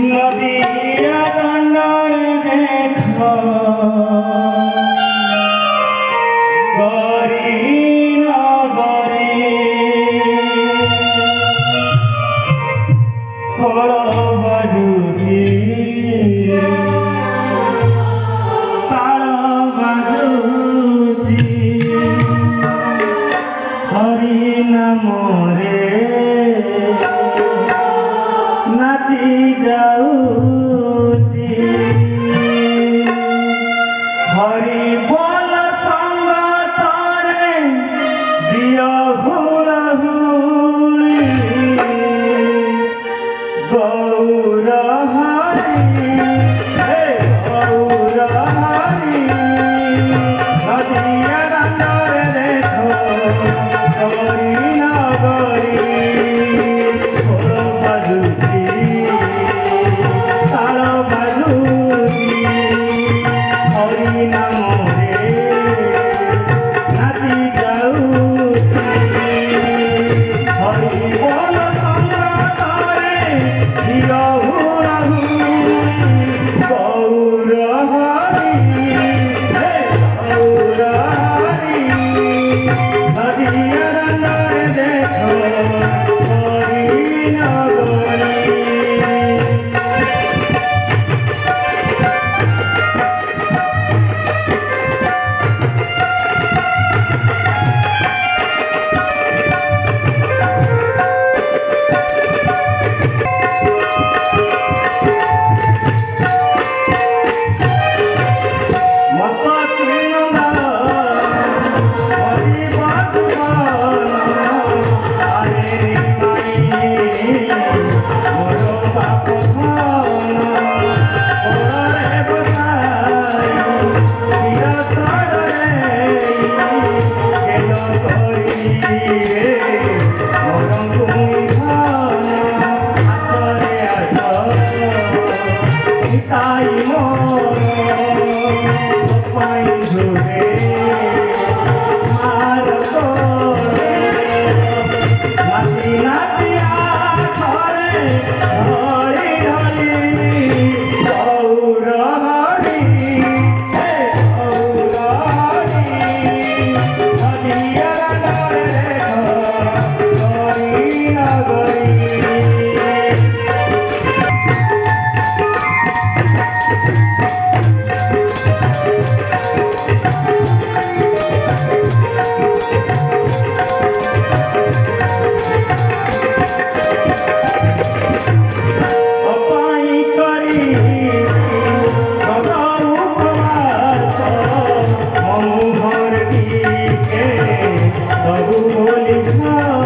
নদীরা দণ্ডর দেখো গরি নগরী খোল বাজুছি তাল বাজুছি হরি নামরে নাচি যাউছি হরি বল সঙ্গ তরে দিয় হুড়হুড়ি গৌর হরি গৌর হরি নদিয়া দণ্ডরে দেখো গৌরী নগরী খোল বাজুছি তাল বাজুছি হরি নামরে নাচি যাউছি হরি বল সঙ্গ তরে দিয় হুড়হুড়ি গৌর হরি গৌর হরি নদিয়া দণ্ডরে দেখো গৌরী নগরী प्रभु बोली